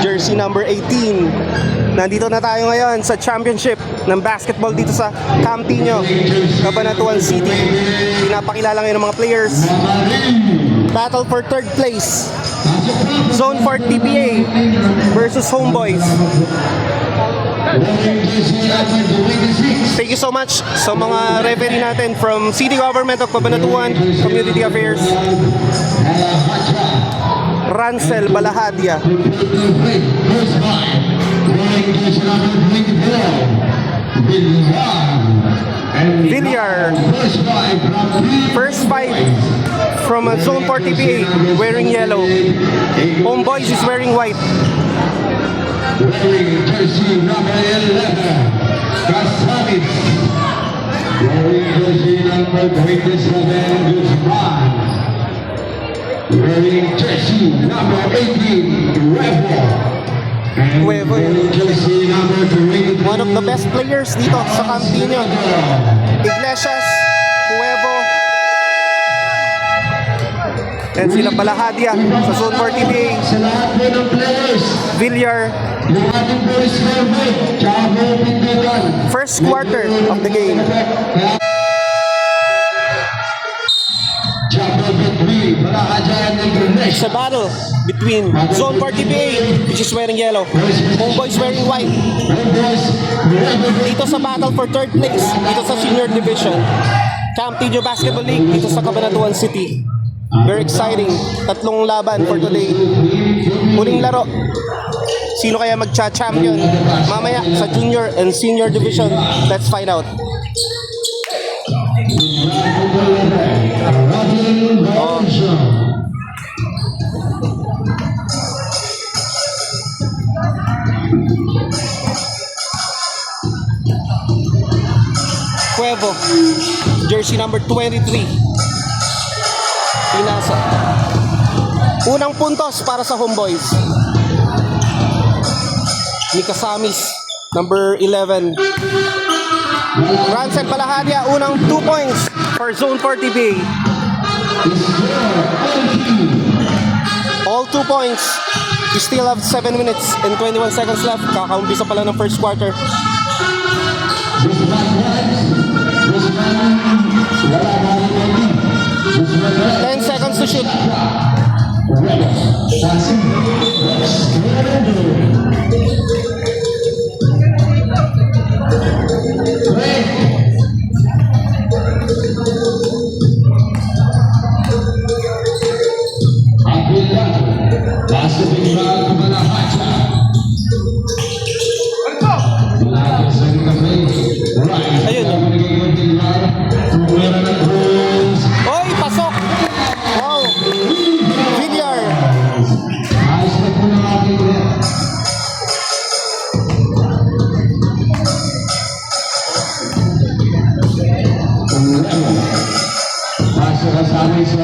jersey number 18. Nandito na tayo ngayon sa championship ng basketball dito sa Campino, Cabanatuan City. Pinapakilala ngayon ng mga players. Battle for third place. Zone 4 TPA versus Homeboys. Thank you so much sa mga referee natin from City Government of Cabanatuan, Community Affairs. Rancel Balahadia. Villar. First five from Zone 4 TPA wearing yellow. Homeboys is wearing white. Wearing jersey number 11, Casamis. Wearing jersey number 27, Guzman. Wearing jersey number 18, Huevo. And wearing jersey number 23, one of the best players dito sa Campino. Iglesias, Huevo. And sila Balahadia sa Zone 4 TPA. sa lahat po ng players. Villar. Yung ating boys favorite, Chavo Pindugan. First quarter of the game. Chavo Pindugan, Balahadia and Iglesias. It's a battle between Zone 4 TPA, which is wearing yellow, Homeboys wearing white. Dito sa battle for third place, dito sa senior division, Campino Basketball League, dito sa Cabanatuan City. Very exciting. Tatlong laban for today. Huling laro. Sino kaya magcha-champion mamaya sa junior and senior division? Let's find out. Huevo, jersey number 23. Pinasa. Unang puntos para sa Homeboys. Ni Casamis, number 11. Rancel Balahadia, unang 2 points for Zone 4 TPA. All 2 points. We still have 7 minutes and 21 seconds left. Kakaumpisa pala ng first quarter. 10 seconds to shoot. Ayun. Oy, pasok! Wow! Villar! Pasok ka sa amin sa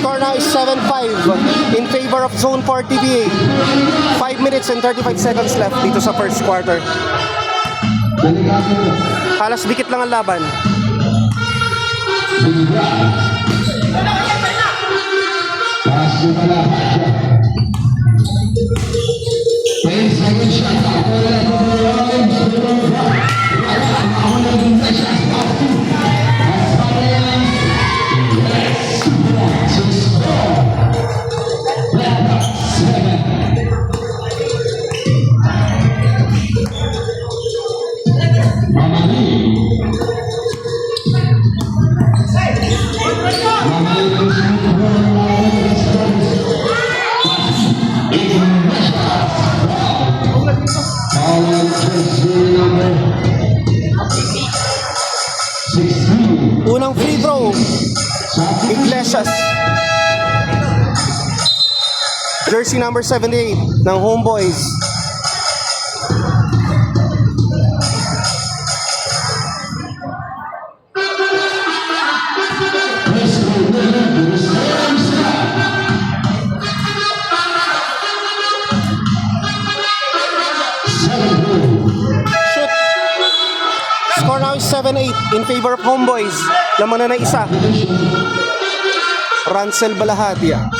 Score now is 7-5 in favor favor of Zone 4 TBA. 5 minutes and 35 seconds left dito sa first quarter. Halos dikit lang ang laban. Unang free throw, Iglesias. Jersey number 78 ng Homeboys. Shoot. Score now is 7-8 in favor of Homeboys. Laman na isa. Rancel Balahatia.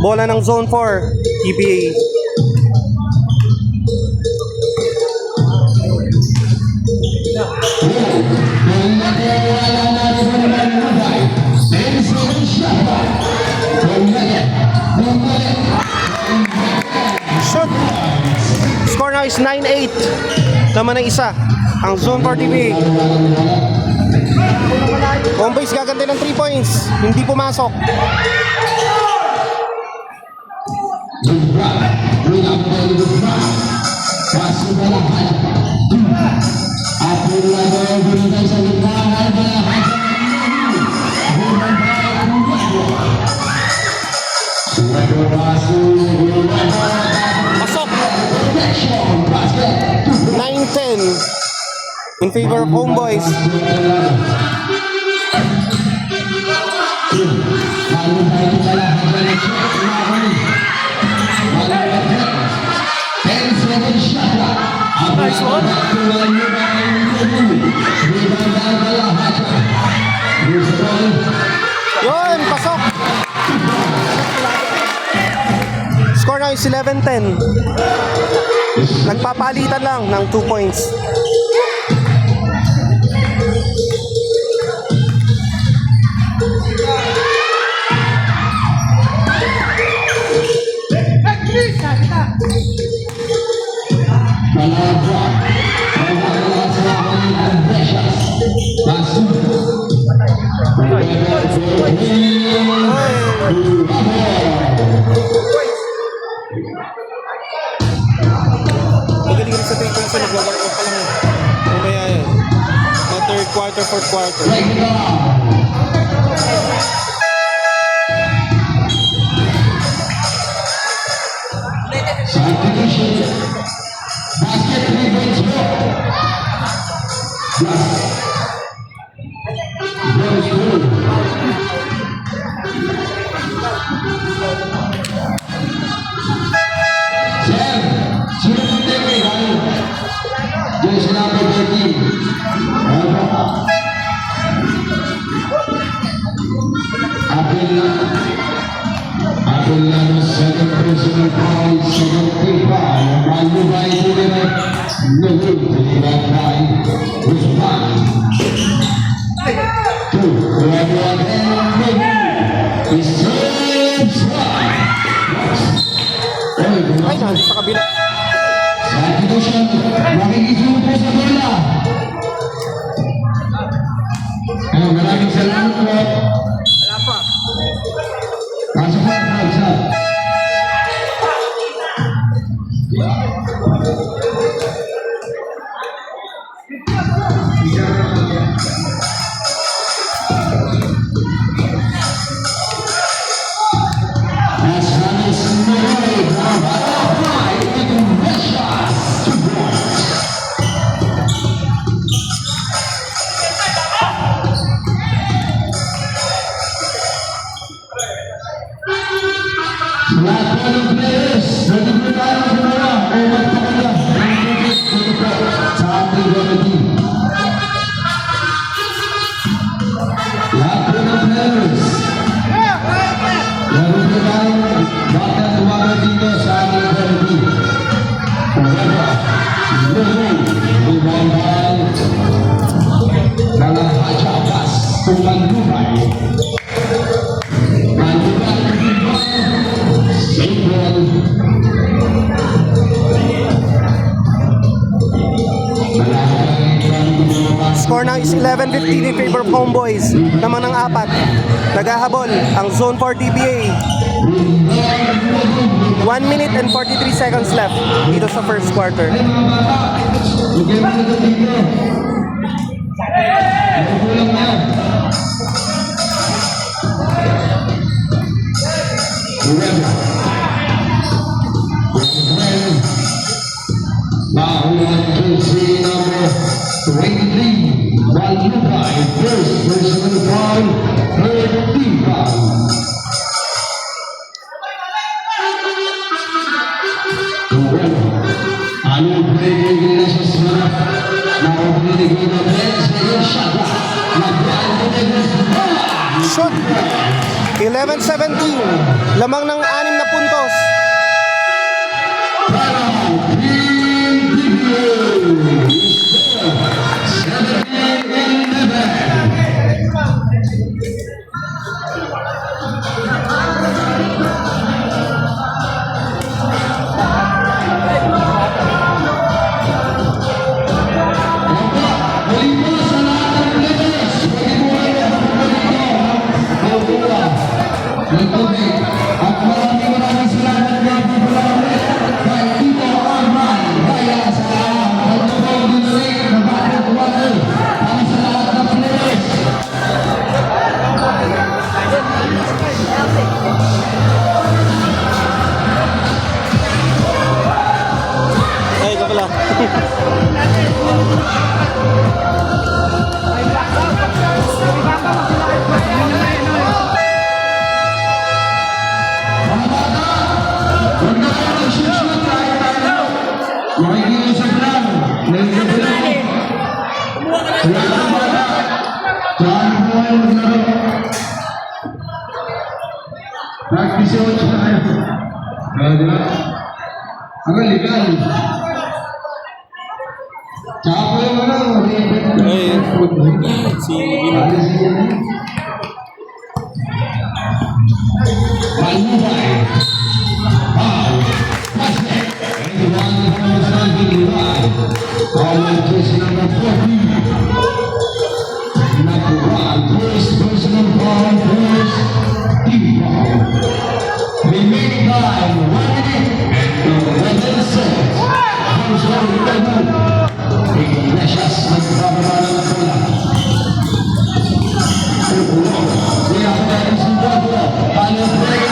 Bola ng Zone 4, TPA. Shoot. Score now is 9-8. Laman na isa. Ang Zone 4 TPA. Homeboys gaganda ng 3 points. Hindi pumasok. Pasok. 9-10 in favor of Homeboys. Nice one. Yun, pasok. Score now is 11-10. Nagpapalitan lang ng 2 points. Magaling rin sa 3 points na nagwawark pa lang. Mamaya yan. Mga third quarter, fourth quarter. Ay, sa kabila. Maraming salamat po. Wala pa. Pasok po, sir. Lahat po ng players, nandito tayo kumara o magpakala ng tubig dito po sa ating committee. Lahat po ng players, nandito tayo bakit kumara dito sa ating committee. Kumara, lumabay, nalahajakas, tumalubay, Score now is 11-15 in favor of Homeboys. Naman ng apat. Naghahabol ang Zone 4 TBA. 1 minute and 43 seconds left dito sa first quarter. Bahulan jersey number 23, Walubay, first personal foul, third team foul. Anong pinigil na sa sarap na pinigil na Ben sa shot. Shoot! 11-17. Lamang ng 6 na puntos. At maraming salamat mga popular kay Tito Arman kaya sa pagtutulong din ng Battle Water para sa lahat ng players. Ay, ito pala. Makikiusap lang. Nainggap lang. Wala kang bata. Saan po kayo maglaro? Practice 8 na kayo. Di ba? Ang legal. Tsaka po yung Ay, si Vino. Malubay. Foul. Basket. Anyone who is not being right. Foul jersey number 40. Number 1. First personal foul. First team foul. Remaining time 1 minute and 11 seconds. Comes on the table. Iglesias nagbababa ng bola. Kaya kaya si Bobo. Paano pwede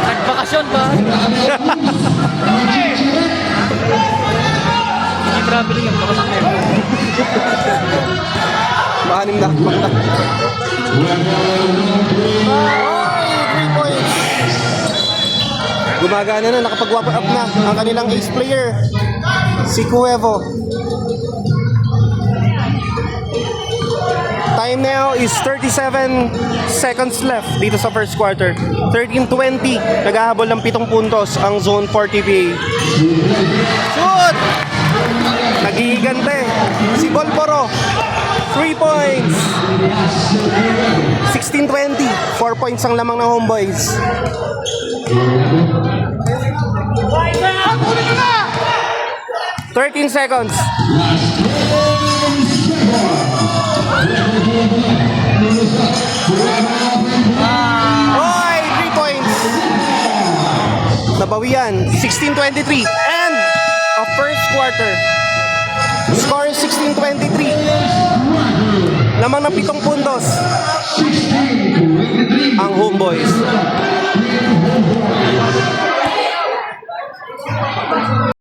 Nagbakasyon ba? Hindi traveling yan, bakasyon. Mahanim na. Magna. Ay, 3 points. Gumagana na, nakapag-wrap up na ang kanilang ace player, si Cuevo. Time now is 37 seconds left dito sa first quarter. 13-20, naghahabol ng 7 puntos ang Zone 4 TBA. Shoot! Nagigigante si Bolporo. 3 points. 16-20, 4 points ang lamang ng Homeboys. 13 seconds. Oy, 3 points. Nabawian. 16-23. And a first quarter. Score is 16-23. Lamang ng 7 puntos ang Homeboys.